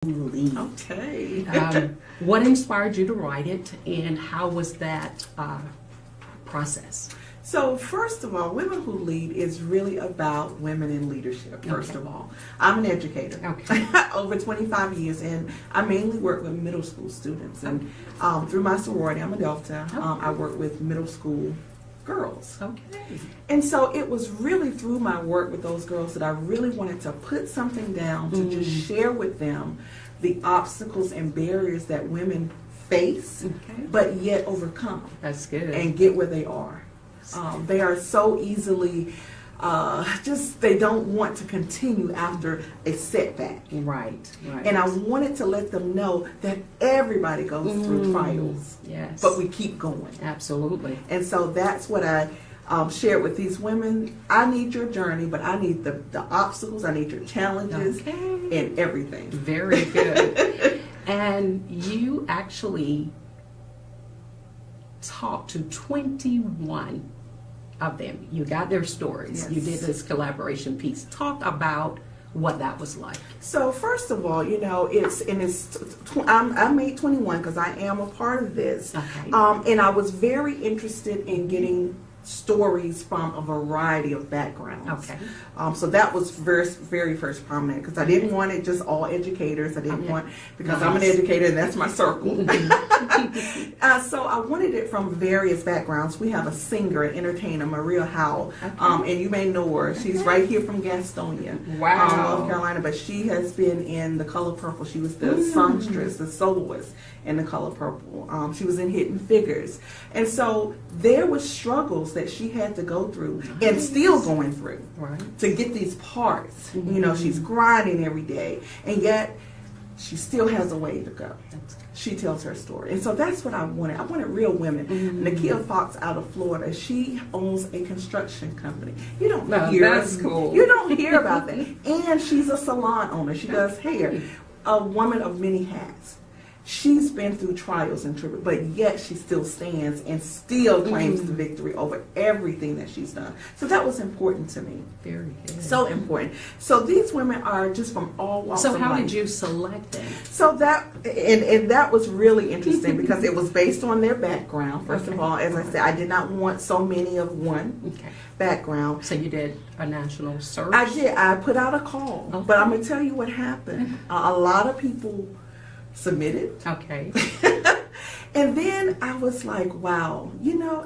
Lead. Okay. What inspired you to write it, and how was that process? So first of all, Women Who Lead is really about women in leadership, first Okay. of all. I'm an educator. Okay. Over 25 years, and I mainly work with middle school students. And through my sorority, I'm a Delta, I work with middle school girls. Okay. And so it was really through my work with those girls that I really wanted to put something down to just share with them the obstacles and barriers that women face, Okay. but yet overcome That's good. and get where they are. They are so easily, they don't want to continue after a setback. Right. And I wanted to let them know that everybody goes through trials, Yes. but we keep going. Absolutely. And so that's what I shared with these women. I need your journey, but I need the obstacles, I need your challenges, Okay. and everything. Very good. And you actually talked to 21 of them. You got their stories. Yes. You did this collaboration piece. Talk about what that was like. So first of all, I made 21 because I am a part of this. Okay. And I was very interested in getting stories from a variety of backgrounds. Okay. So that was very first prominent because I didn't want it just all educators. I didn't want, because I'm an educator and that's my circle. So I wanted it from various backgrounds. We have a singer, an entertainer, Maria Howell, and you may know her. She's right here from Gastonia, Wow. North Carolina, but she has been in The Color Purple. She was the songstress, the soloist in The Color Purple. She was in Hidden Figures. And so there was struggles that she had to go through and still going through Right. to get these parts. You know, she's grinding every day, and yet she still has a way to go. She tells her story. And so that's what I wanted. I wanted real women. Nakia Fox out of Florida, she owns a construction company. You don't hear that's cool. You don't hear about that. And she's a salon owner. She does hair. A woman of many hats. She's been through trials and tribulations, but yet she still stands and still claims the victory over everything that she's done. So that was important to me. Very good. So important. So these women are just from all walks of So life. how did you select them? So that and that was really interesting because it was based on their background. First of all, as I said, I did not want so many of one Okay. background. So you did a national search? I did. I put out a call, Okay. but I'm gonna tell you what happened. A lot of people submitted. Okay. And then I was like, wow,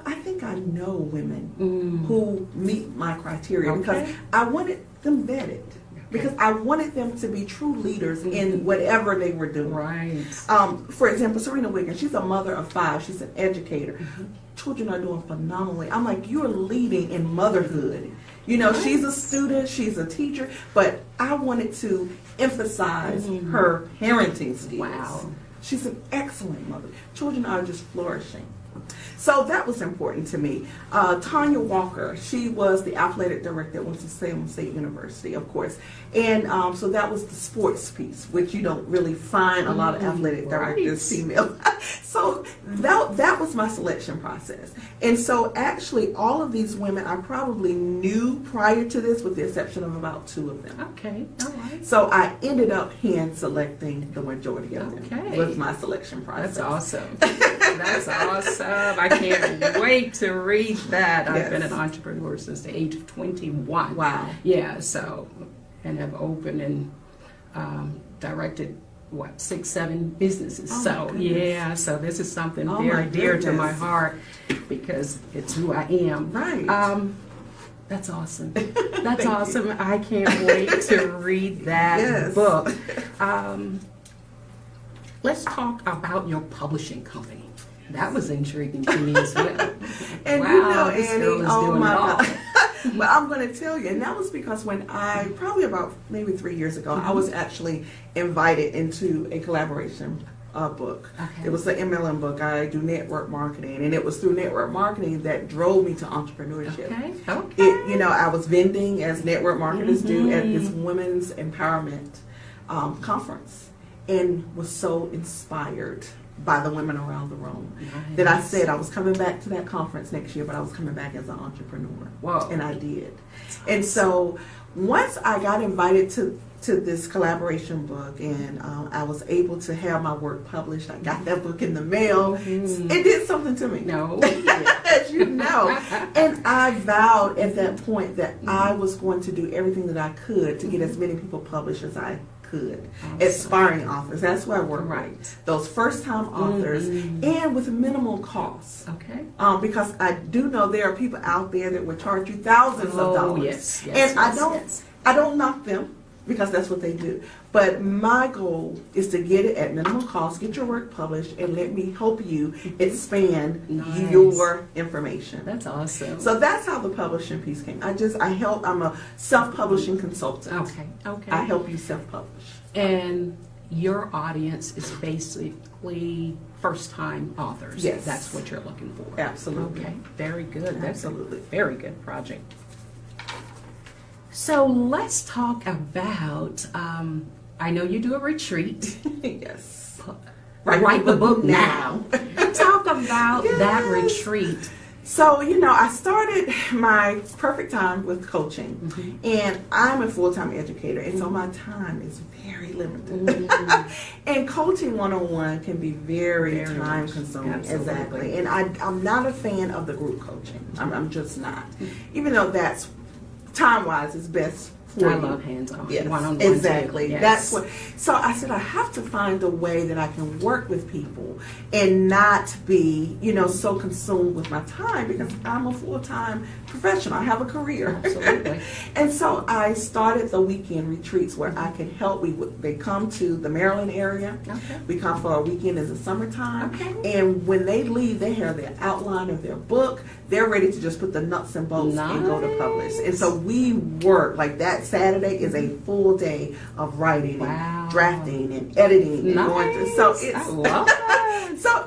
I think I know women who meet my criteria because Okay. I wanted them vetted. Because I wanted them to be true leaders in whatever they were doing. Right. For example, Serena Wiggins, she's a mother of 5. She's an educator. Children are doing phenomenally. I'm like, you're leading in motherhood. She's a student, she's a teacher, but I wanted to emphasize her parenting skills. Wow. She's an excellent mother. Children are just flourishing. So that was important to me. Tanya Walker, she was the athletic director at Winston-Salem State University, of course. And so that was the sports piece, which you don't really find a lot of athletic directors female. So that was my selection process. And so actually all of these women I probably knew prior to this with the exception of about 2 of them. Okay. All right. So I ended up hand selecting the majority of them Okay. with my selection process. That's awesome. That's awesome. I can't wait to read that. I've been Yes. an entrepreneur since the age of 21. Wow. Yeah, and have opened and directed, 6, 7 businesses. Oh, my So, goodness. yeah, so this is something Oh, very my dear to my goodness. heart because it's who I am. Right. That's awesome. That's Thank you. awesome. I can't wait to read that Yes. book. Let's talk about your publishing company. That was intriguing to me as well. And wow, this Annie, girl is oh doing my it all. God. But I'm going to tell you, and that was because when probably about maybe 3 years ago, I was actually invited into a collaboration book. Okay. It was the MLM book. I do network marketing, and it was through network marketing that drove me to entrepreneurship. Okay. I was vending as network marketers do at this women's empowerment conference, and was so inspired by the women around the room that I said I was coming back to that conference next year, but I was coming back as an entrepreneur. Whoa. And I did. And so once I got invited to to this collaboration book, and I was able to have my work published. I got that book in the mail. Mm-hmm. It did something to me. No. As you know. And I vowed at that point that I was going to do everything that I could to get as many people published as I could. Awesome. Aspiring authors. That's where I work Right. with. Those first-time authors, and with minimal costs. Okay. Because I do know there are people out there that would charge you thousands of dollars. Yes, yes, And yes. I don't knock them, because that's what they do. But my goal is to get it at minimal cost, get your work published, and let me help you expand Nice. your information. That's awesome. So that's how the publishing piece came. I'm a self-publishing consultant. Okay. Okay. I help you self-publish. And your audience is basically first-time authors. Yes. That's what you're looking for. Absolutely. Okay. Very good. That's Absolutely. a very good project. So let's talk about, I know you do a retreat. Yes. Write the book now. Talk about Yes. that retreat. So, I started my perfect time with coaching, and I'm a full-time educator, and so my time is very limited. And coaching one-on-one can be very Very time-consuming. Absolutely. Exactly. And I'm not a fan of the group coaching. I'm just not. Even though that's, time-wise, is best for I you. love hands-on, Yes, one-on-one. exactly. Too. Yes. That's what. So I said I have to find a way that I can work with people and not be, so consumed with my time, because I'm a full-time professional. I have a career. Absolutely. And so I started the weekend retreats where I could help. They come to the Maryland area. Okay. We come for a weekend in the summertime. Okay. And when they leave, they have their outline of their book. They're ready to just put the nuts and bolts and go to publish. And so we work like that. Saturday is a full day of writing Wow. and drafting and editing and going through. So it's I love that. so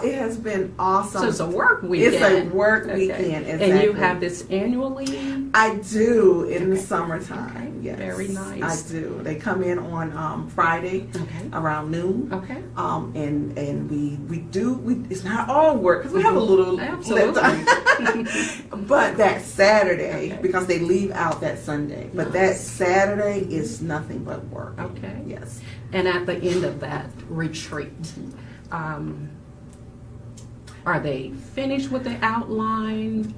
it has been awesome. So it's a work weekend. It's a work Okay. weekend. And you exactly. have this annually? I do in the Okay. summertime. Okay. Yes, Very nice. I do. They come in on Friday Okay. around noon. Okay. And we do. It's not all work because we have a little Absolutely. but that Saturday, Okay. because they leave out that Sunday, but that Saturday is nothing but work. Okay. Yes. And at the end of that retreat, are they finished with the outline?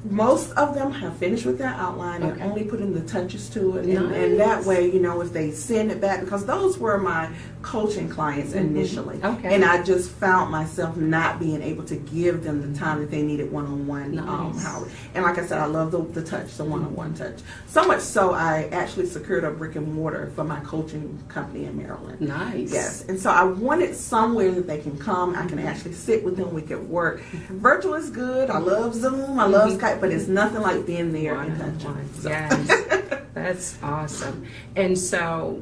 Most of them have finished with their outline Okay. and only put in the touches to it. Nice. And that way, if they send it back, because those were my coaching clients initially. Okay. And I just found myself not being able to give them the time that they needed one-on-one. Nice. And like I said, I love the touch, the one-on-one touch. So much so I actually secured a brick and mortar for my coaching company in Maryland. Nice. Yes. And so I wanted somewhere that they can come. I can actually sit with them. We could work. Virtual is good. I love Zoom. I love Skype, but it's nothing like being there and touching. So. Yes. That's awesome. And so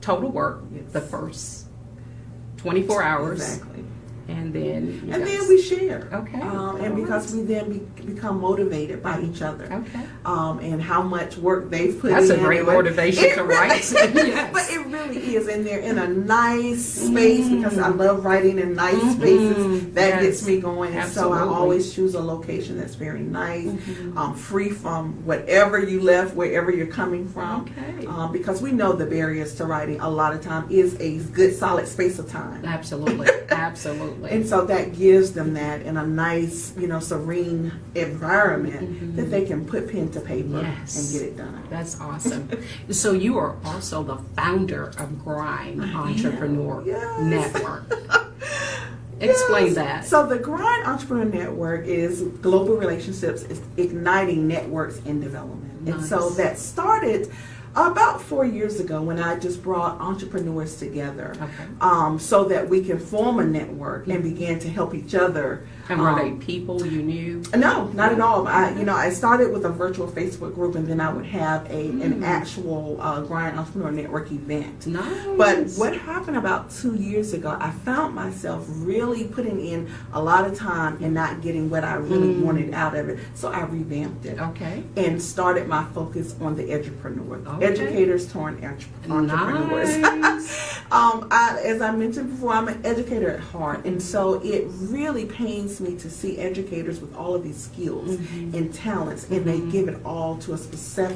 total work, Yes. the first 24 hours. Exactly. And then And then we share. Okay. And because we then become motivated by each other. Okay. And how much work they've put That's in. a great and what- motivation It to really- write. Yes. But it really is. And they're in a nice space, because I love writing in nice spaces. That Yes. gets me going. And so I Absolutely. always choose a location that's very nice, free from whatever you left, wherever you're coming from. Okay. Because we know the barriers to writing a lot of time is a good solid space of time. Absolutely. Absolutely. And so that gives them that in a nice, serene environment that they can put pen to paper Yes. and get it done. That's awesome. So you are also the founder of Grind Entrepreneur Yes. Network. Explain Yes. that. So the Grind Entrepreneur Network is global relationships, is igniting networks in development. And so Nice. that started about 4 years ago when I just brought entrepreneurs together, Okay. so that we can form a network and begin to help each other. And were they people you knew? No, not at all. I started with a virtual Facebook group, and then I would have an actual Grind Entrepreneur Network event. Nice. But what happened about 2 years ago, I found myself really putting in a lot of time and not getting what I really wanted out of it. So I revamped it. Okay. And started my focus on the edupreneur, Okay. educators turned entrepreneurs. Nice. As I mentioned before, I'm an educator at heart, and so it really pains me to see educators with all of these skills and talents, and they give it all to a specific